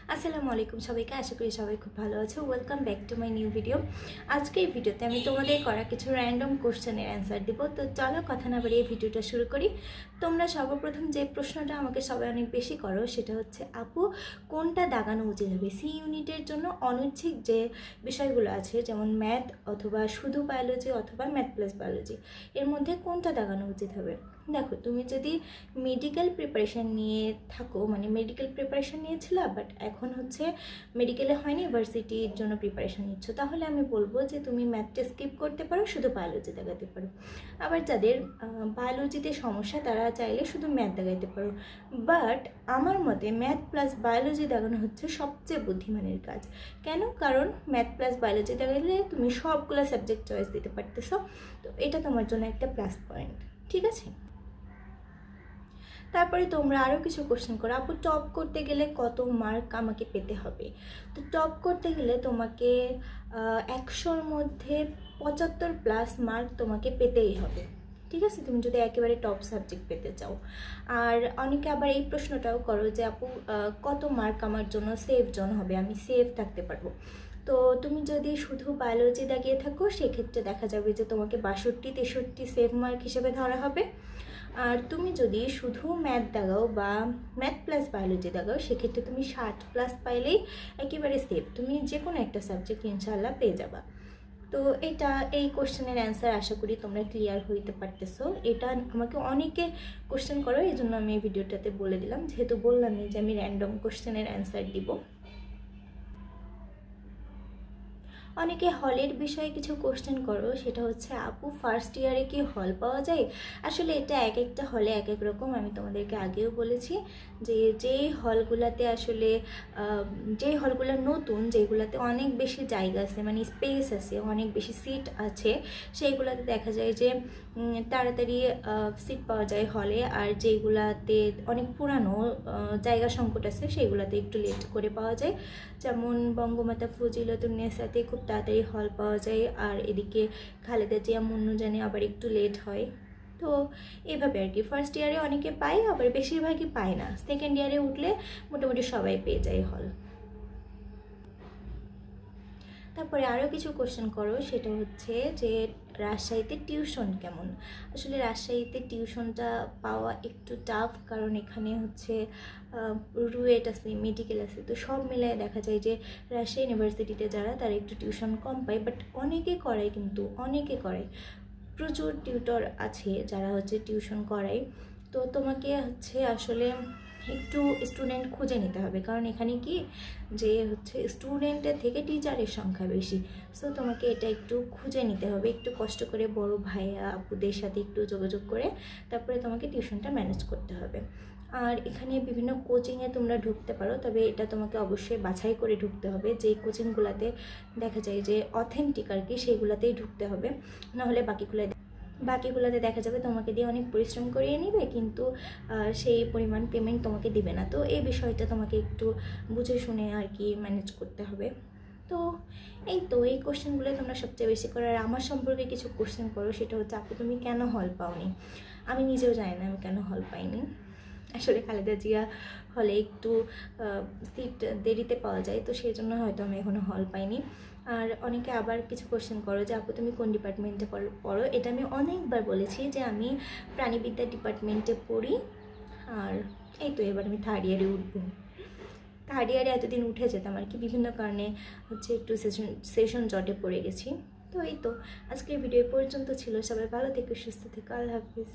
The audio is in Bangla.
আসসালামু আলাইকুম সবাইকে, আশা করি সবাই খুব ভালো আছে। Welcome back to my new video. আজকের ভিডিওতে আমি তোমাদের করা কিছু র্যান্ডম কোশ্চেনের অ্যান্সার দিব। তো চলো কথা না বাড়িয়ে ভিডিওটা শুরু করি। তোমরা সর্বপ্রথম যে প্রশ্নটা আমাকে সবাই অনেক বেশি করো সেটা হচ্ছে, আপু কোনটা দাগানো উচিত হবে? সি ইউনিটের জন্য অনৈচ্ছিক যে বিষয়গুলো আছে, যেমন ম্যাথ অথবা শুধু বায়োলজি অথবা ম্যাথ প্লাস বায়োলজি, এর মধ্যে কোনটা দাগানো উচিত হবে? দেখো, তুমি যদি মেডিকেল প্রিপারেশান নিয়ে থাকো, মানে মেডিকেল প্রিপারেশান নিয়েছিলা বাট এখন হচ্ছে মেডিকেলে হয়নি, ইউনিভার্সিটির জন্য প্রিপারেশান নিচ্ছ, তাহলে আমি বলবো যে তুমি ম্যাথটা স্কিপ করতে পারো, শুধু বায়োলজি দেখাতে পারো। আবার যাদের বায়োলজিতে সমস্যা তারা চাইলে শুধু ম্যাথ দেখাইতে পারো। বাট আমার মতে ম্যাথ প্লাস বায়োলজি দেখানো হচ্ছে সবচেয়ে বুদ্ধিমানের কাজ। কেন? কারণ ম্যাথ প্লাস বায়োলজি দেখাইলে তুমি সবগুলো সাবজেক্ট চয়েস দিতে পারতেছো, তো এটা তোমার জন্য একটা প্লাস পয়েন্ট। ঠিক আছে, তারপরে তোমরা আরও কিছু কোশ্চেন করো, আপু টপ করতে গেলে কত মার্ক আমাকে পেতে হবে? তো টপ করতে গেলে তোমাকে 100-র মধ্যে 75+ মার্ক তোমাকে পেতেই হবে। ঠিক আছে, তুমি যদি একেবারে টপ সাবজেক্ট পেতে চাও। আর অনেকে আবার এই প্রশ্নটাও করো যে আপু কত মার্ক আমার জন্য সেফ জোন হবে, আমি সেফ থাকতে পারবো? তো তুমি যদি শুধু বায়োলজি দাগিয়ে থাকো সেক্ষেত্রে দেখা যাবে যে তোমাকে 62-63 সেফ মার্ক হিসেবে ধরা হবে। আর তুমি যদি শুধু ম্যাথ দাগাও বা ম্যাথ প্লাস বায়োলজি দাগাও সেক্ষেত্রে তুমি 60+ পাইলেই একেবারে সেফ, তুমি যে কোনো একটা সাবজেক্ট ইনশাআল্লাহ পেয়ে যাবা। তো এই কোশ্চেনের অ্যান্সার আশা করি তোমরা ক্লিয়ার হইতে পারতেছো। এটা আমাকে অনেকে কোশ্চেন করো, এই জন্য আমি এই ভিডিওটাতে বলে দিলাম, যেহেতু বললামই যে আমি র্যান্ডম কোশ্চেনের অ্যান্সার দিব। অনেকে হলের বিষয়ে কিছু কোশ্চেন করো, সেটা হচ্ছে আপু ফার্স্ট ইয়ারে কি হল পাওয়া যায়? আসলে এটা এক একটা হলে এক এক রকম। আমি তোমাদেরকে আগেও বলেছি যে যেই হলগুলোতে আসলে যেই হলগুলো নতুন, যেগুলোতে অনেক বেশি জায়গা আছে, মানে স্পেস আছে, অনেক বেশি সিট আছে, সেইগুলোতে দেখা যায় যে তাড়াতাড়ি সিট পাওয়া যায় হলে। আর যেগুলাতে অনেক পুরানো জায়গা সংকট আছে সেইগুলোতে একটু লেট করে পাওয়া যায়। যেমন বঙ্গমাতা ফজিলাতুন্নেসাতে খুব তাড়াতাড়ি হল পাওয়া যায়, আর এদিকে খালেদা জিয়া মুন্নুজানে আবার একটু লেট হয়। তো এইভাবে আর কি, ফার্স্ট ইয়ারে অনেকে পায়, আবার বেশিরভাগই পায় না। সেকেন্ড ইয়ারে উঠলে মোটামুটি সবাই পেয়ে যায় হল। তারপরে আরও কিছু কোশ্চেন করো, সেটা হচ্ছে যে রাজশাহীতে টিউশন কেমন? আসলে রাজশাহীতে টিউশনটা পাওয়া একটু টাফ, কারণ এখানে হচ্ছে রুয়েট আছে, মেডিকেল আছে, তো সব মিলায় দেখা যায় যে রাজশাহী ইউনিভার্সিটিতে যারা তারা একটু টিউশন কম পায়। বাট অনেকে করায়, কিন্তু অনেকে করায়, প্রচুর টিউটর আছে যারা হচ্ছে টিউশন করায়। তো তোমাকে হচ্ছে আসলে একটু স্টুডেন্ট খুঁজে নিতে হবে, কারণ এখানে কি যে হচ্ছে স্টুডেন্টের থেকে টিচারের সংখ্যা বেশি। সো তোমাকে এটা একটু খুঁজে নিতে হবে, একটু কষ্ট করে বড় ভাইয়া আপুদের সাথে একটু যোগাযোগ করে তারপরে তোমাকে টিউশনটা ম্যানেজ করতে হবে। আর এখানে বিভিন্ন কোচিংয়ে তোমরা ঢুকতে পারো, তবে এটা তোমাকে অবশ্যই বাছাই করে ঢুকতে হবে। যেই কোচিংগুলোতে দেখা যায় যে অথেন্টিক আর কি, সেইগুলোতেই ঢুকতে হবে, নাহলে বাকিগুলোতে দেখা যাবে তোমাকে দিয়ে অনেক পরিশ্রম করিয়ে নিবে, কিন্তু সেই পরিমাণ পেমেন্ট তোমাকে দিবে না। তো এই বিষয়টা তোমাকে একটু বুঝে শুনে আর কি ম্যানেজ করতে হবে। তো এই কোশ্চেনগুলো তোমরা সবচেয়ে বেশি করো। আর আমার সম্পর্কে কিছু কোশ্চেন করো, সেটা হচ্ছে আপু তুমি কেন হল পাওনি? আমি নিজেও জানি না আমি কেন হল পাইনি। আসলে খালেদা জিয়া হলে একটু সিট দেরিতে পাওয়া যায়, তো সেই জন্য হয়তো আমি এখনও হল পাইনি। আর অনেকে আবার কিছু কোশ্চেন করো যে আপু তুমি কোন ডিপার্টমেন্টে পড়ো? এটা আমি অনেকবার বলেছি যে আমি প্রাণীবিদ্যা ডিপার্টমেন্টে পড়ি। আর এবার আমি থার্ড ইয়ারে উঠবো। থার্ড ইয়ারে এতদিন উঠে যেতাম আর কি, বিভিন্ন কারণে হচ্ছে একটু সেশন জটে পড়ে গেছি। তো আজকের ভিডিও পর্যন্ত ছিল। সবাই ভালো থেকো, সুস্থ থেকো, আল্লাহ হাফিজ।